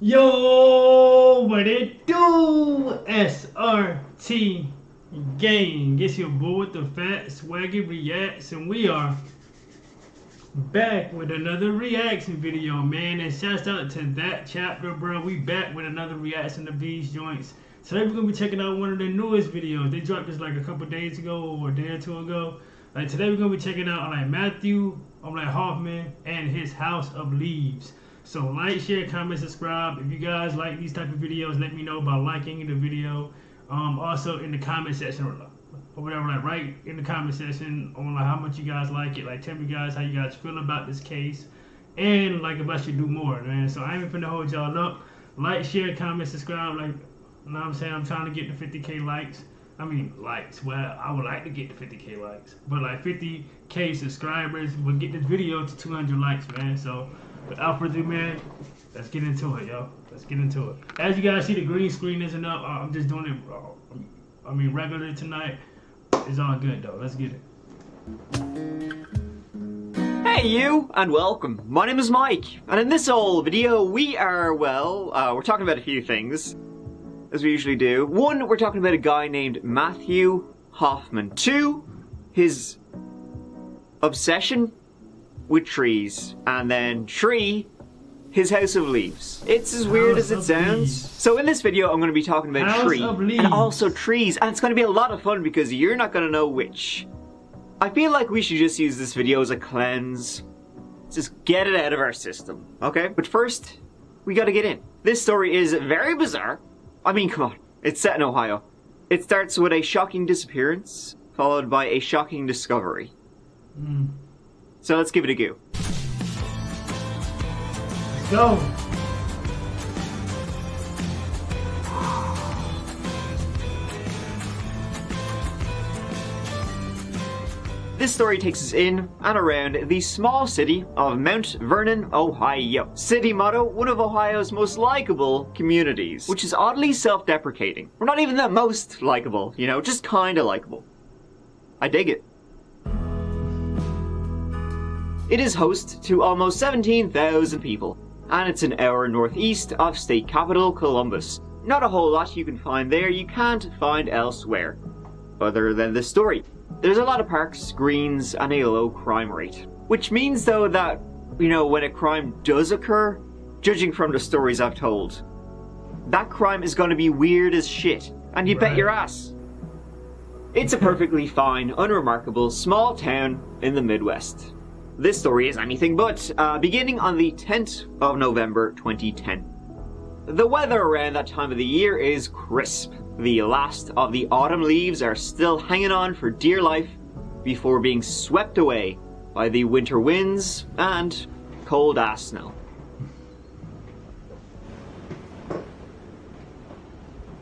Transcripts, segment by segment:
Yo, what it do? SRT gang. It's your boy with the fat SwaggyReacts, and we are back with another reaction video, man. And shouts out to that chapter, bro. We back with another reaction to these joints. Today we're gonna be checking out one of their newest videos. They dropped this like a couple days ago or a day or two ago. Like today we're gonna be checking out like Matthew Hoffman and his House of Leaves. So like, share, comment, subscribe. If you guys like these type of videos, let me know by liking the video. Also in the comment section or whatever, like write in the comment section on like how much you guys like it. Like tell me guys how you guys feel about this case, and like if I should do more, man. So I ain't finna hold y'all up. Like, share, comment, subscribe. Like, you know what I'm saying? I'm trying to get to 50K likes. I mean likes. Well, I would like to get to 50K likes, but like 50K subscribers will get this video to 200 likes, man. So without further ado, man, let's get into it, yo. Let's get into it. As you guys see, the green screen isn't up. I'm just doing it, regular tonight. It's all good, though. Let's get it. Hey you, and welcome. My name is Mike, and in this old video, we are, we're talking about a few things, as we usually do. One, we're talking about a guy named Matthew Hoffman. Two, his obsession with trees. And then three, his House of Leaves. It's as weird as it sounds. So in this video, I'm going to be talking about tree and also trees. And it's going to be a lot of fun because you're not going to know which. I feel like we should just use this video as a cleanse. Just get it out of our system, okay? But first, we got to get in. This story is very bizarre. I mean, come on. It's set in Ohio. It starts with a shocking disappearance, followed by a shocking discovery. So let's give it a go. Let's go. This story takes us in and around the small city of Mount Vernon, Ohio. City motto, one of Ohio's most likable communities, which is oddly self-deprecating. We're not even the most likable, you know, just kinda likable. I dig it. It is host to almost 17,000 people, and it's an hour northeast of state capital Columbus. Not a whole lot you can find there you can't find elsewhere, other than this story. There's a lot of parks, greens, and a low crime rate. Which means though that, you know, when a crime does occur, judging from the stories I've told, that crime is gonna be weird as shit, and you bet your ass. It's a perfectly fine, unremarkable, small town in the Midwest. This story is anything but, beginning on the 10th of November 2010. The weather around that time of the year is crisp. The last of the autumn leaves are still hanging on for dear life before being swept away by the winter winds and cold ass snow.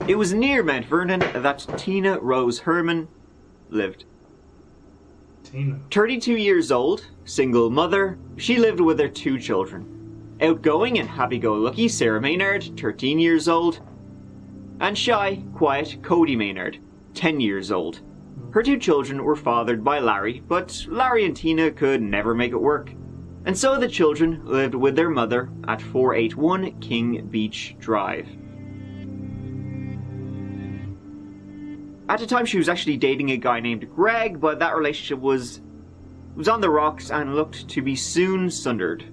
It was near Mount Vernon that Tina Rose Herrmann lived. 32 years old, single mother, she lived with her 2 children. Outgoing and happy-go-lucky Sarah Maynard, 13 years old, and shy, quiet Cody Maynard, 10 years old. Her 2 children were fathered by Larry, but Larry and Tina could never make it work. And so the children lived with their mother at 481 King Beach Drive. At the time she was actually dating a guy named Greg, but that relationship was on the rocks and looked to be soon sundered.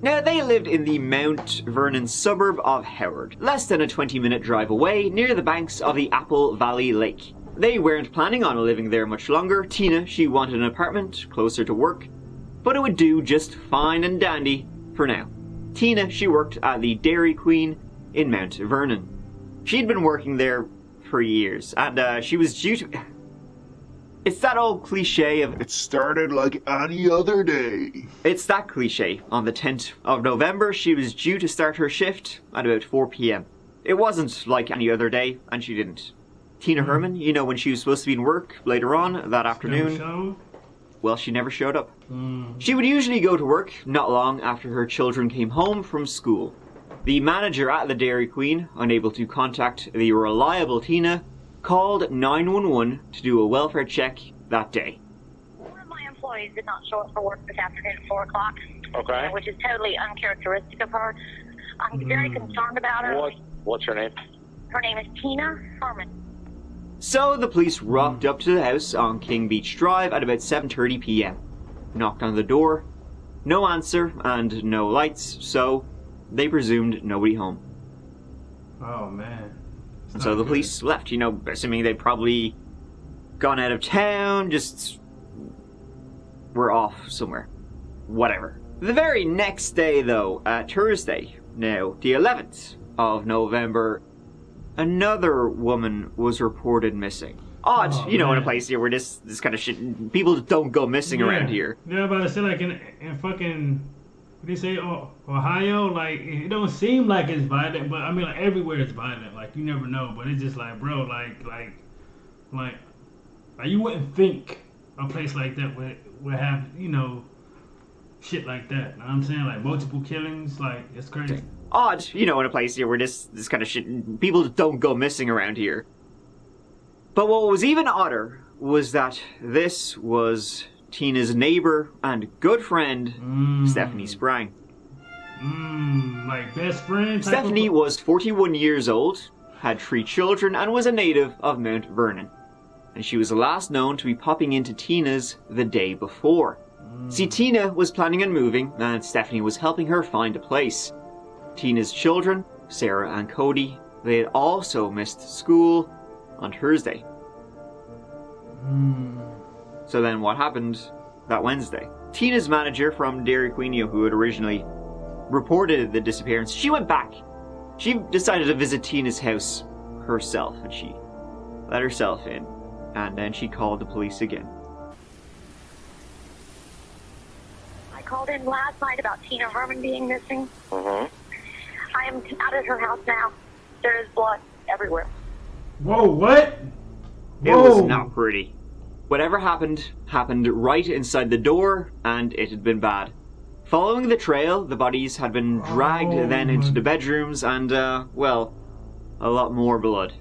Now, they lived in the Mount Vernon suburb of Howard, less than a 20-minute drive away, near the banks of the Apple Valley Lake. They weren't planning on living there much longer. Tina, she wanted an apartment closer to work, but it would do just fine and dandy for now. Tina, she worked at the Dairy Queen in Mount Vernon. She'd been working there for years, and she was due to... It's that old cliche of, it started like any other day. It's that cliche. On the 10th of November, she was due to start her shift at about 4 p.m. It wasn't like any other day, and she didn't. Tina Herrmann, you know, when she was supposed to be in work later on that afternoon, well, she never showed up. She would usually go to work not long after her children came home from school. The manager at the Dairy Queen, unable to contact the reliable Tina, called 911 to do a welfare check that day. One of my employees did not show up for work this afternoon at 4 o'clock. Okay. Which is totally uncharacteristic of her. I'm very concerned about her. What's her name? Her name is Tina Herrmann. So the police rocked up to the house on King Beach Drive at about 7:30 p.m. Knocked on the door, no answer and no lights, so they presumed nobody home. Oh man. And so the police left, you know, assuming they'd probably gone out of town, just were off somewhere. Whatever. The very next day, though, Thursday, now the 11th of November, another woman was reported missing. Odd, you know, in a place here where this kind of shit, people don't go missing around here. Yeah, but I said like in fucking, what do you say, Ohio? Like it don't seem like it's violent, but I mean like everywhere it's violent. Like you never know, but it's just like, bro, like you wouldn't think a place like that would have, you know, shit like that. Know what I'm saying? Like multiple killings, like it's crazy. Odd, you know, in a place here where this kind of shit, people don't go missing around here. But what was even odder was that this was Tina's neighbour and good friend, Stephanie Sprang. Like best friend? Stephanie was 41 years old, had 3 children, and was a native of Mount Vernon. And she was the last known to be popping into Tina's the day before. See, Tina was planning on moving, and Stephanie was helping her find a place. Tina's children, Sarah and Cody, they had also missed school on Thursday. So then what happened that Wednesday? Tina's manager from Dairy Queen, who had originally reported the disappearance, she went back. She decided to visit Tina's house herself, and she let herself in. And then she called the police again. I called in last night about Tina Herrmann being missing. Mm-hmm. I am out at her house now. There is blood everywhere. Whoa, what? It was not pretty. Whatever happened right inside the door, and it had been bad. Following the trail, the bodies had been dragged then into the bedrooms, and, well, a lot more blood.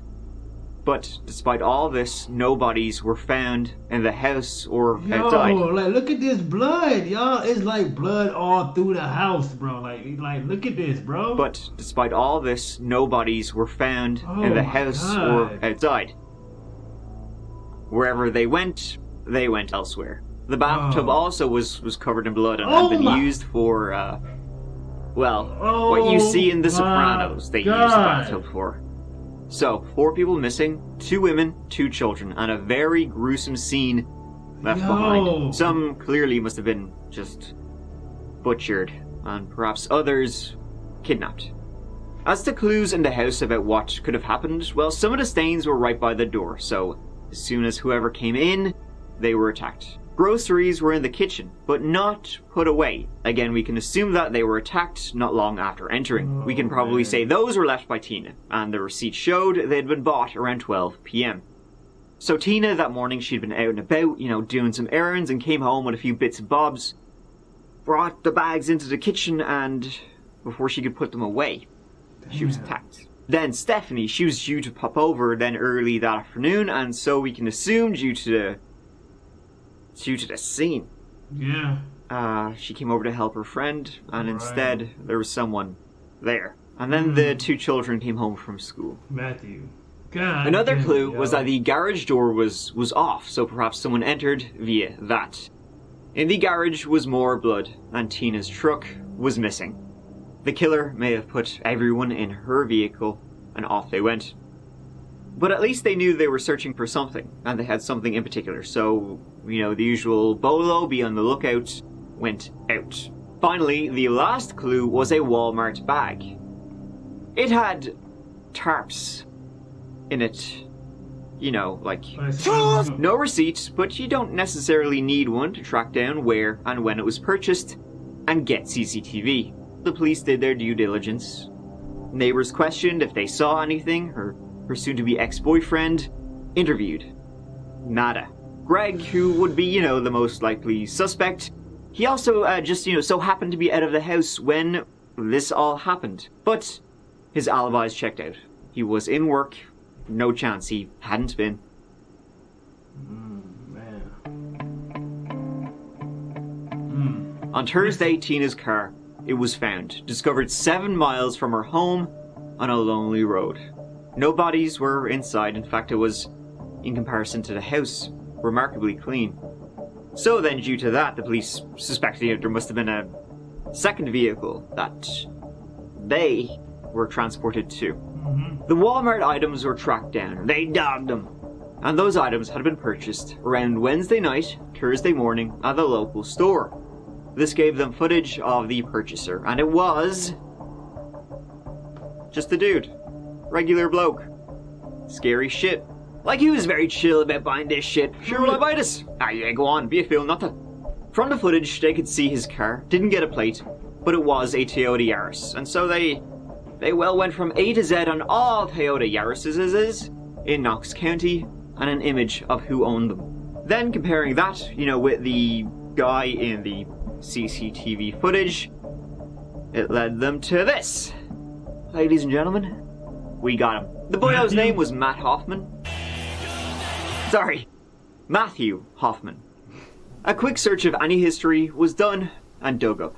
But despite all this, no bodies were found in the house or outside. Like look at this blood, y'all. It's like blood all through the house, bro. Like look at this, bro. But despite all this, no bodies were found in the house or outside. Wherever they went elsewhere. The bathtub also was covered in blood and had been used for, what you see in The Sopranos, they used the bathtub for. So, 4 people missing, 2 women, 2 children, and a very gruesome scene left behind. Some clearly must have been just butchered, and perhaps others kidnapped. As to clues in the house about what could have happened, well, some of the stains were right by the door, so as soon as whoever came in, they were attacked. Groceries were in the kitchen, but not put away. Again, we can assume that they were attacked not long after entering. We can probably say those were left by Tina, and the receipt showed they had been bought around 12 p.m. So Tina, that morning, she'd been out and about, you know, doing some errands, and came home with a few bits and bobs, brought the bags into the kitchen, and before she could put them away, she was attacked. Then Stephanie, she was due to pop over then early that afternoon, and so we can assume due to the scene. Yeah. She came over to help her friend, and instead there was someone there. And then the 2 children came home from school. Matthew. God. Another clue was that the garage door was off, so perhaps someone entered via that. In the garage was more blood, and Tina's truck was missing. The killer may have put everyone in her vehicle, and off they went. But at least they knew they were searching for something, and they had something in particular, so, you know, the usual bolo, be on the lookout, went out. Finally, the last clue was a Walmart bag. It had tarps in it. You know, like, no receipt, but you don't necessarily need one to track down where and when it was purchased, and get CCTV. The police did their due diligence. Neighbors questioned if they saw anything, her soon-to-be ex-boyfriend interviewed. Nada. Greg, who would be, you know, the most likely suspect, he also just, you know, so happened to be out of the house when this all happened. But his alibis checked out. He was in work. No chance he hadn't been. On Thursday, Tina's car it was found, discovered 7 miles from her home on a lonely road. No bodies were inside. In fact, it was, in comparison to the house, remarkably clean. So then, due to that, the police suspected there must have been a second vehicle that they were transported to. The Walmart items were tracked down. They dogged them. And those items had been purchased around Wednesday night, Thursday morning at the local store. This gave them footage of the purchaser, and it was just a dude. Regular bloke. Scary shit. Like, he was very chill about buying this shit. Sure, will I buy this? Ah, yeah, go on, be a fool, not to. From the footage, they could see his car. Didn't get a plate, but it was a Toyota Yaris. And so they well went from A to Z on all Toyota Yarises in Knox County, and an image of who owned them. Then comparing that, you know, with the guy in the CCTV footage, it led them to this. Ladies and gentlemen, we got him. The boyo's name was Matt Hoffman. Sorry, Matthew Hoffman. A quick search of any history was done and dug up.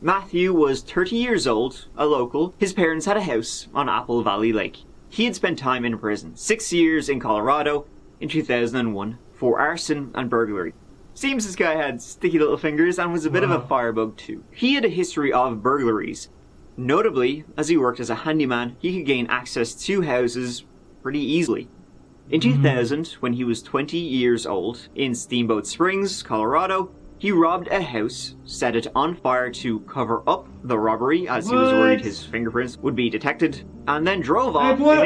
Matthew was 30 years old, a local. His parents had a house on Apple Valley Lake. He had spent time in prison, 6 years in Colorado in 2001 for arson and burglary. Seems this guy had sticky little fingers and was a bit of a firebug too. He had a history of burglaries. Notably, as he worked as a handyman, he could gain access to houses pretty easily. In 2000, when he was 20 years old, in Steamboat Springs, Colorado, he robbed a house, set it on fire to cover up the robbery as he was worried his fingerprints would be detected, and then drove off boy, where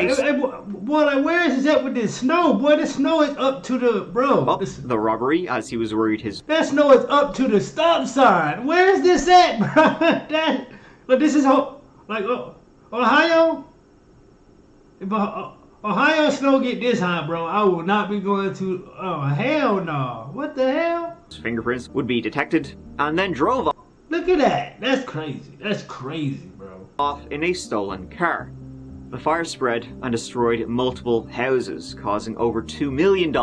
is that with this snow? Boy, the snow is up to the, the robbery as he was worried his... That snow is up to the stop sign. Where is this at, bro? But this is, like, Ohio? If Ohio snow get this high, bro, I will not be going to, oh, hell no. What the hell? Fingerprints would be detected, and then drove off. Look at that. That's crazy. That's crazy, bro. Off in a stolen car. The fire spread and destroyed multiple houses, causing over $2 million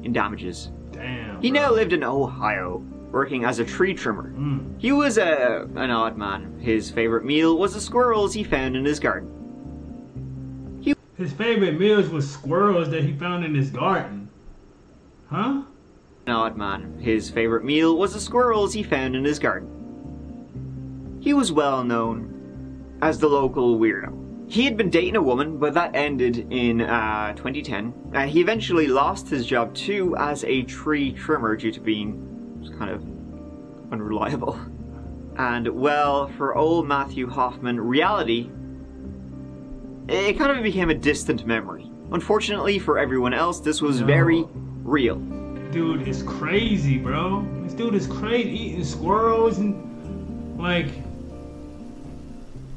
in damages. Damn, He now lived in Ohio, working as a tree trimmer. He was an odd man. His favorite meal was the squirrels he found in his garden. His favorite meals was squirrels that he found in his garden. Huh? An odd man. His favorite meal was the squirrels he found in his garden. He was well known as the local weirdo. He had been dating a woman, but that ended in 2010. He eventually lost his job too as a tree trimmer due to being kind of unreliable. And well, for old Matthew Hoffman, reality, it kind of became a distant memory. Unfortunately for everyone else, this was very real. Dude is crazy, bro. This dude is crazy, eating squirrels and, like...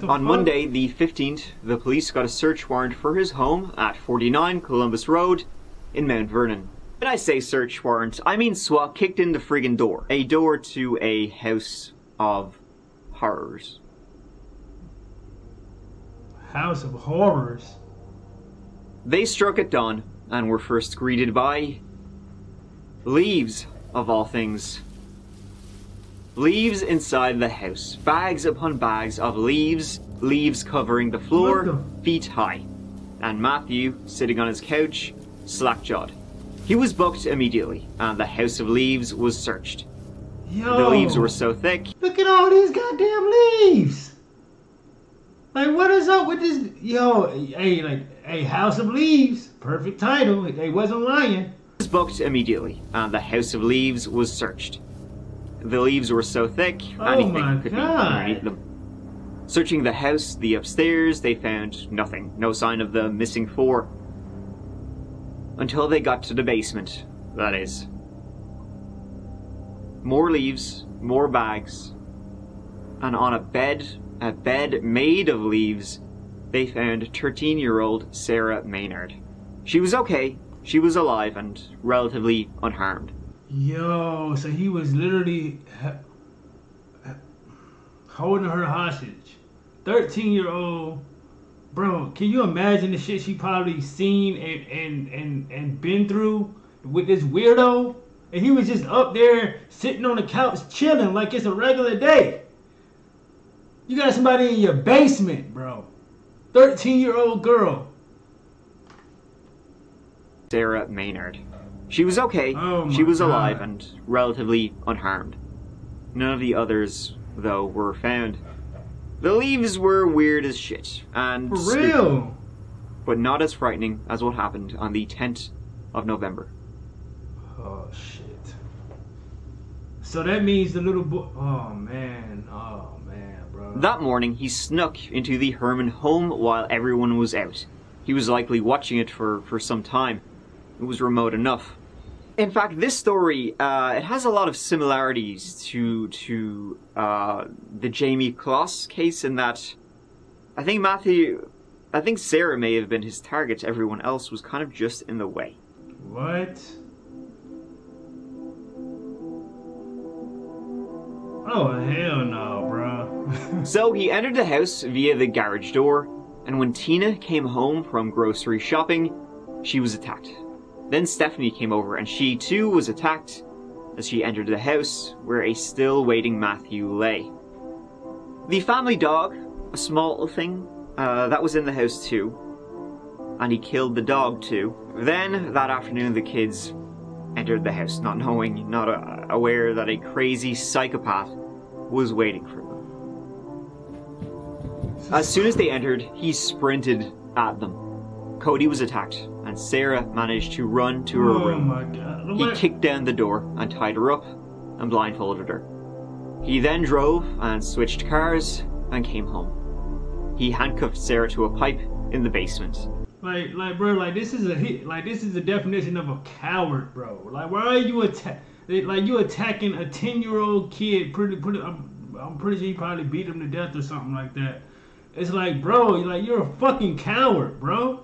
On Monday, the 15th, the police got a search warrant for his home at 49 Columbus Road in Mount Vernon. When I say search warrant, I mean SWAT kicked in the friggin' door. A door to a house of horrors. House of horrors? They struck at dawn and were first greeted by leaves, of all things. Leaves inside the house. Bags upon bags of leaves. Leaves covering the floor, feet high. And Matthew, sitting on his couch, slack-jawed. He was booked immediately, and the house of leaves was searched. Yo, the leaves were so thick. Look at all these goddamn leaves! Like, what is up with this? Yo, hey, House of Leaves. Perfect title. They wasn't lying. He was booked immediately, and the house of leaves was searched. The leaves were so thick, anything could be underneath them. Searching the house, the upstairs, they found nothing. No sign of the missing 4. Until they got to the basement, that is. More leaves, more bags, and on a bed made of leaves, they found 13-year-old Sarah Maynard. She was okay, she was alive and relatively unharmed. Yo, so he was literally holding her hostage. 13-year-old, bro, can you imagine the shit she probably seen and been through with this weirdo? And he was just up there sitting on the couch chilling like it's a regular day. You got somebody in your basement, bro. 13-year-old girl. Sarah Maynard. She was okay. Oh my she was God. alive and relatively unharmed. None of the others, though, were found. The leaves were weird as shit, and For spooky, real. but not as frightening as what happened on the 10th of November. Oh shit. So that means the little boy. Oh man, bro. That morning, he snuck into the Herrmann home while everyone was out. He was likely watching it for some time. It was remote enough. In fact, this story, it has a lot of similarities to the Jamie Kloss case in that I think Sarah may have been his target. Everyone else was kind of just in the way. What? Oh hell no, bro. So he entered the house via the garage door, and when Tina came home from grocery shopping, she was attacked. Then Stephanie came over and she too was attacked as she entered the house where a still waiting Matthew lay. The family dog, a small little thing, that was in the house too, and he killed the dog too. Then that afternoon the kids entered the house not knowing, not aware that a crazy psychopath was waiting for them. As soon as they entered, he sprinted at them. Cody was attacked, and Sarah managed to run to her room. Oh my God. He kicked down the door and tied her up and blindfolded her. He then drove and switched cars and came home. He handcuffed Sarah to a pipe in the basement. Like, bro, like this is the definition of a coward, bro. Like, why are you you attacking a 10-year-old kid? I'm pretty sure you probably beat him to death or something like that. It's like, bro, you're a fucking coward, bro.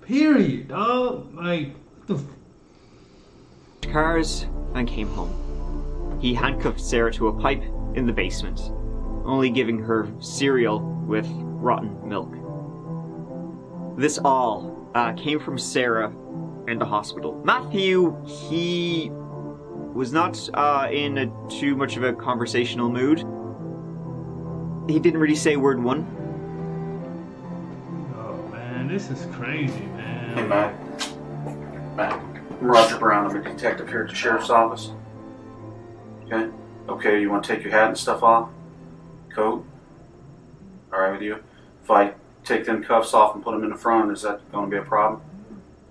Period, dog. Like, what the Cars and came home. He handcuffed Sarah to a pipe in the basement, only giving her cereal with rotten milk. This all came from Sarah in the hospital. Matthew, he was not in too much of a conversational mood. He didn't really say word one. Oh man, this is crazy, man. Hey, Matt, I'm Roger Brown. I'm a detective here at the sheriff's office. Okay? Okay, you want to take your hat and stuff off? Coat? Alright with you? If I take them cuffs off and put them in the front, is that going to be a problem?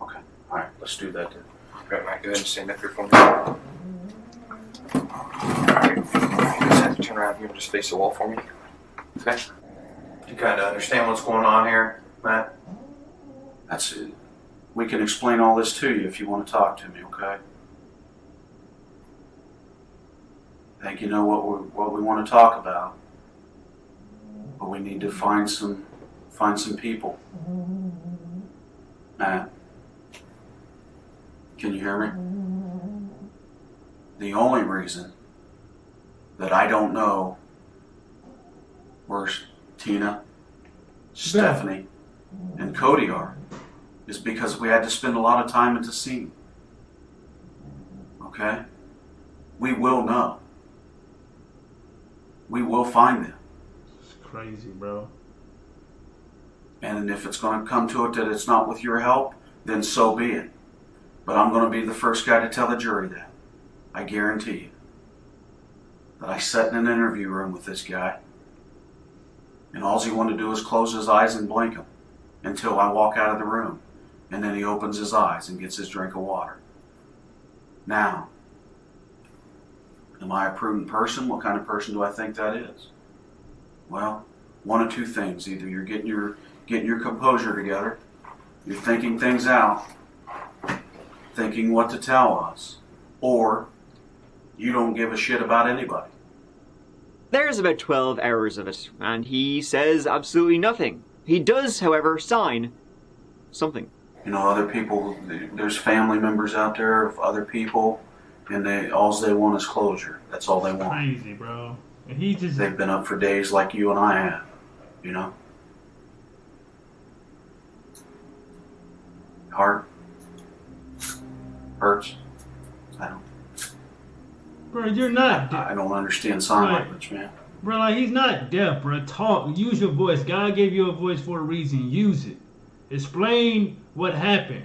Okay. Alright, let's do that then. Right, Matt, go ahead and stand up here for me. Alright. You just have to turn around here and just face the wall for me. Okay? You kind of understand what's going on here, Matt? That's it. We can explain all this to you if you want to talk to me, okay? I think you know what we want to talk about, but we need to find some people. Matt, can you hear me? The only reason that I don't know where Tina, Stephanie, and Cody are is because we had to spend a lot of time at the scene. Okay? We will know. We will find them. It's crazy, bro. And if it's going to come to it that it's not with your help, then so be it. But I'm going to be the first guy to tell the jury that. I guarantee you. That I sat in an interview room with this guy, and all he wanted to do is close his eyes and blink them until I walk out of the room. And then he opens his eyes and gets his drink of water. Now, am I a prudent person? What kind of person do I think that is? Well, one of two things. Either you're getting your composure together, you're thinking things out, thinking what to tell us, or you don't give a shit about anybody. There's about 12 hours of it, and he says absolutely nothing. He does, however, sign something. You know, other people, there's family members out there of other people, and all they want is closure. That's all they want. Crazy, bro. And he just... They've been up for days like you and I have, you know? Heart hurts. I don't. Bro, you're not... I don't understand sign language, man. Bro, like, he's not deaf, bro. Talk. Use your voice. God gave you a voice for a reason. Use it. Explain what happened.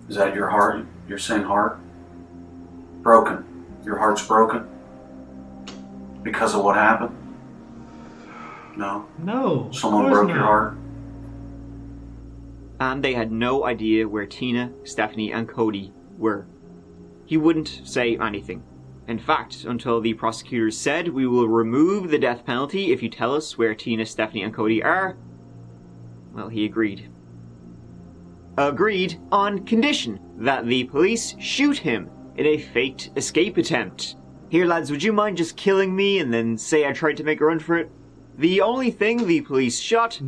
Is that your heart? You're saying heart? Broken. Your heart's broken? Because of what happened? No? No. Someone broke your heart? And they had no idea where Tina, Stephanie, and Cody were. He wouldn't say anything. In fact, until the prosecutors said, "We will remove the death penalty if you tell us where Tina, Stephanie, and Cody are," well, he agreed. Agreed on condition that the police shoot him in a faked escape attempt. "Here, lads, would you mind just killing me and then say I tried to make a run for it?" The only thing the police shot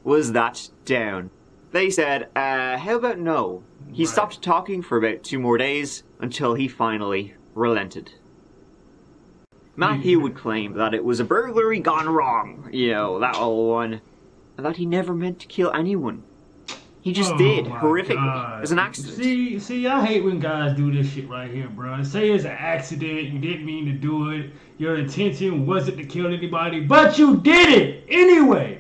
was that down. They said, how about no? He stopped talking for about 2 more days until he finally relented. Matthew would claim that it was a burglary gone wrong, you know, that old one, and that he never meant to kill anyone. He just did, horrifically, as an accident. See, I hate when guys do this shit right here, bro. Say it's an accident, you didn't mean to do it, your intention wasn't to kill anybody, but you did it anyway.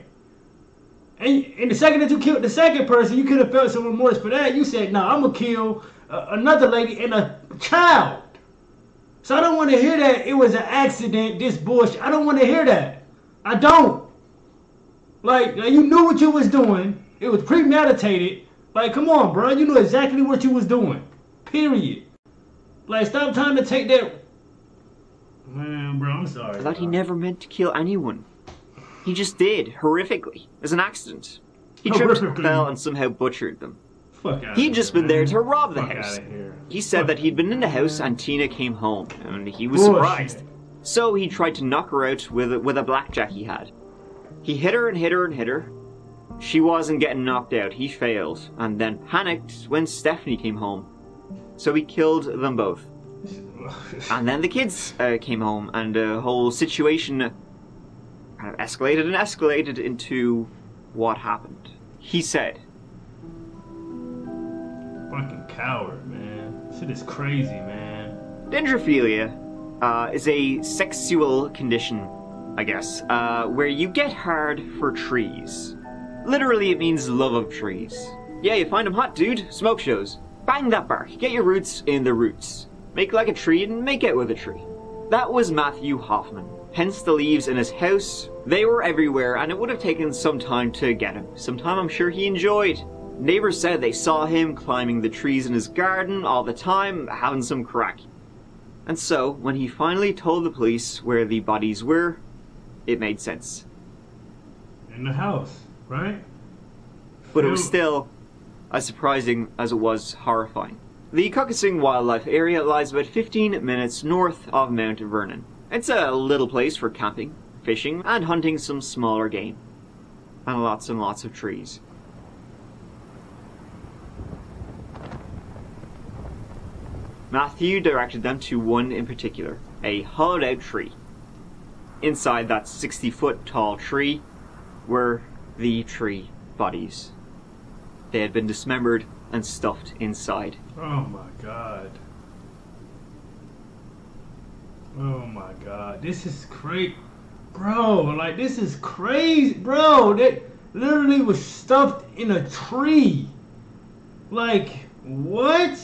And the second that you killed the second person, you could have felt some remorse for that. You said, "No, I'm gonna kill another lady and a child." So I don't want to hear that it was an accident, this bullshit. I don't want to hear that. I don't. Like, you knew what you was doing. It was premeditated. Like, come on, bro. You knew exactly what you was doing. Period. Like, stop trying to take that. Man, bro, I'm sorry. That he never meant to kill anyone. He just did, horrifically, as an accident. He tripped, fell, and somehow butchered them. He'd just been there to rob the house. He said that he'd been in the house and Tina came home, and he was surprised. So he tried to knock her out with a blackjack he had. He hit her and hit her and hit her. She wasn't getting knocked out, he failed, and then panicked when Stephanie came home. So he killed them both. And then the kids came home, and the whole situation kind of escalated and escalated into what happened. He said, "Fucking coward, man. Shit is crazy, man." Dendrophilia is a sexual condition, I guess, where you get hard for trees. Literally, it means love of trees. Yeah, you find them hot, dude. Smoke shows. Bang that bark. Get your roots in the roots. Make like a tree and make out with a tree. That was Matthew Hoffman. Hence the leaves in his house. They were everywhere, and it would have taken some time to get him. Some time I'm sure he enjoyed. Neighbors said they saw him climbing the trees in his garden all the time, having some crack. And so, when he finally told the police where the bodies were, it made sense. In the house, right? But it was still as surprising as it was horrifying. The Cuckasing Wildlife Area lies about 15 minutes north of Mount Vernon. It's a little place for camping, fishing, and hunting some smaller game. And lots of trees. Matthew directed them to one in particular, a hollowed out tree. Inside that 60-foot tall tree were the tree bodies. They had been dismembered and stuffed inside. Oh my god. Oh my god. This is crazy. Bro, like, this is crazy. Bro, that literally was stuffed in a tree. Like, what?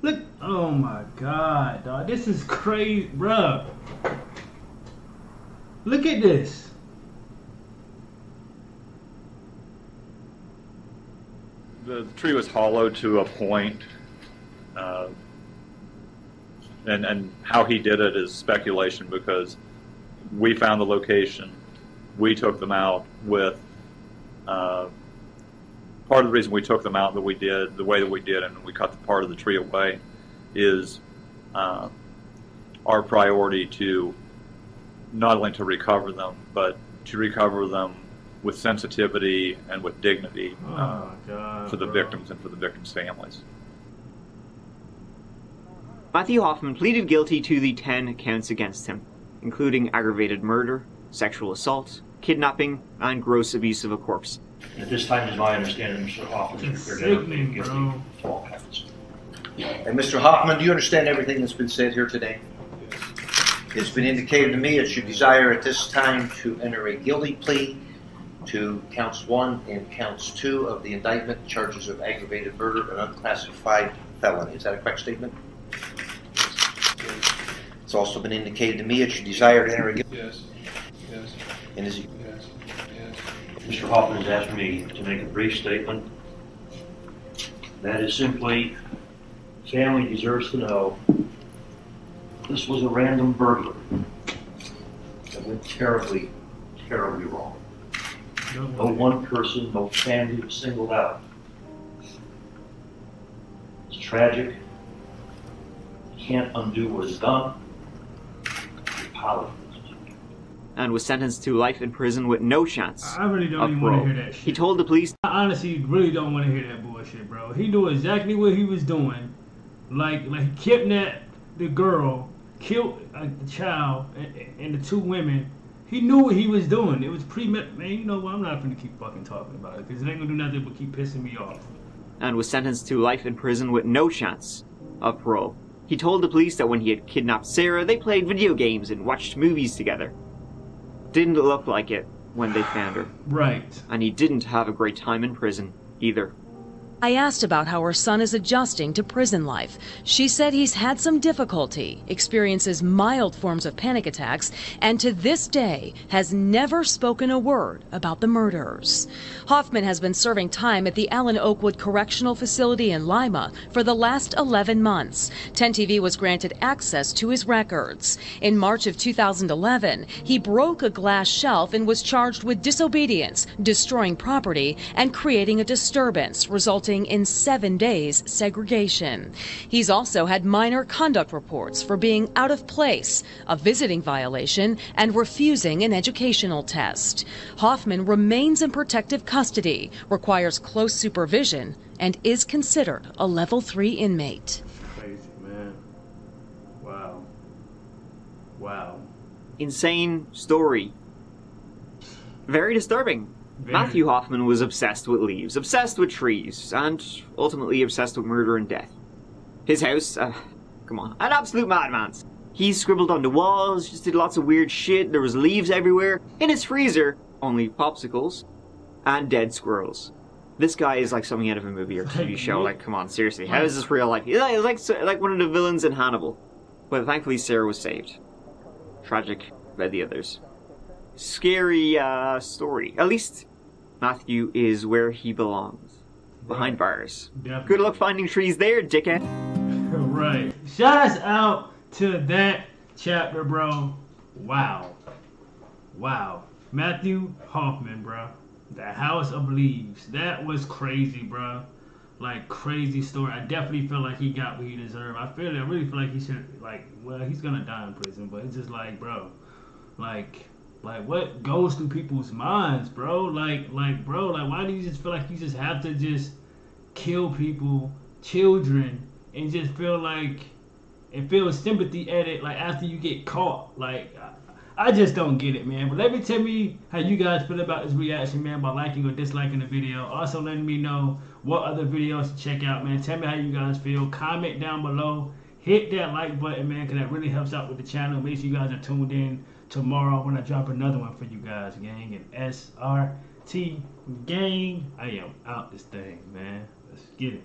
Look. Oh my god, dog. This is crazy, bro. Look at this. The tree was hollowed to a point, and how he did it is speculation because we found the location, we took them out with, part of the reason we took them out that we did, the way that we did, and we cut the part of the tree away, is our priority to not only to recover them, but to recover them with sensitivity and with dignity for the victims and for the victims' families. Matthew Hoffman pleaded guilty to the 10 counts against him, including aggravated murder, sexual assault, kidnapping, and gross abuse of a corpse. At this time, is my understanding, Mr. Hoffman is prepared to plead guilty to all counts. And Mr. Hoffman, do you understand everything that's been said here today? It's been indicated to me that you desire at this time to enter a guilty plea to counts 1 and counts 2 of the indictment, charges of aggravated murder and unclassified felony. Is that a correct statement? It's also been indicated to me that you desire to enter a guilty plea. Yes. Yes. And is Yes. Yes. Mr. Hoffman has asked me to make a brief statement. That is simply, family deserves to know this was a random burglary that went terribly, terribly wrong. No one person, no family was singled out. It's tragic. Can't undo what is done. Apologize. And was sentenced to life in prison with no chance I really don't of even want to parole. hear that shit. He told the police, I honestly really don't want to hear that bullshit, bro. He knew exactly what he was doing. Like he kidnapped the girl, killed a child, and the 2 women. He knew what he was doing. It was man, you know what? I'm not going to keep fucking talking about it, because it ain't going to do nothing but keep pissing me off. and was sentenced to life in prison with no chance of parole. He told the police that when he had kidnapped Sarah, they played video games and watched movies together. Didn't look like it when they found her. Right. And he didn't have a great time in prison either. I asked about how her son is adjusting to prison life. She said he's had some difficulty, experiences mild forms of panic attacks, and to this day has never spoken a word about the murders. Hoffman has been serving time at the Allen Oakwood Correctional Facility in Lima for the last 11 months. 10 TV was granted access to his records. In March of 2011, he broke a glass shelf and was charged with disobedience, destroying property, and creating a disturbance, resulting in 7 days segregation. He's also had minor conduct reports for being out of place, a visiting violation, and refusing an educational test. Hoffman remains in protective custody, requires close supervision, and is considered a level 3 inmate. Crazy, man. Wow. Wow. Insane story. Very disturbing. Matthew Hoffman was obsessed with leaves, obsessed with trees, and ultimately obsessed with murder and death. His house, come on, an absolute madman. He scribbled on the walls, just did lots of weird shit, there was leaves everywhere. In his freezer, only popsicles and dead squirrels. This guy is like something out of a movie or TV show, like, come on, seriously, how is this real life? He's like one of the villains in Hannibal. But thankfully Sarah was saved. Tragic by the others. Scary, story. At least Matthew is where he belongs. Behind bars. Definitely. Good luck finding trees there, dickhead. Right. Shout us out to that chapter, bro. Wow. Wow. Matthew Hoffman, bro. The House of Leaves. That was crazy, bro. Like, crazy story. I definitely feel like he got what he deserved. I really feel like he should, like, well, he's gonna die in prison, but it's just like, bro. Like what goes through people's minds, bro? Bro, why do you just feel like you just have to just kill people, children, and just feel like, and feel sympathy at it, like, after you get caught? Like, I just don't get it, man. But let me tell me how you guys feel about this reaction, man, by liking or disliking the video. Also letting me know what other videos to check out, man. Tell me how you guys feel. Comment down below. Hit that like button, man, because that really helps out with the channel. Make sure you guys are tuned in tomorrow when I drop another one for you guys, gang. And SRT gang, I am out this thing, man. Let's get it.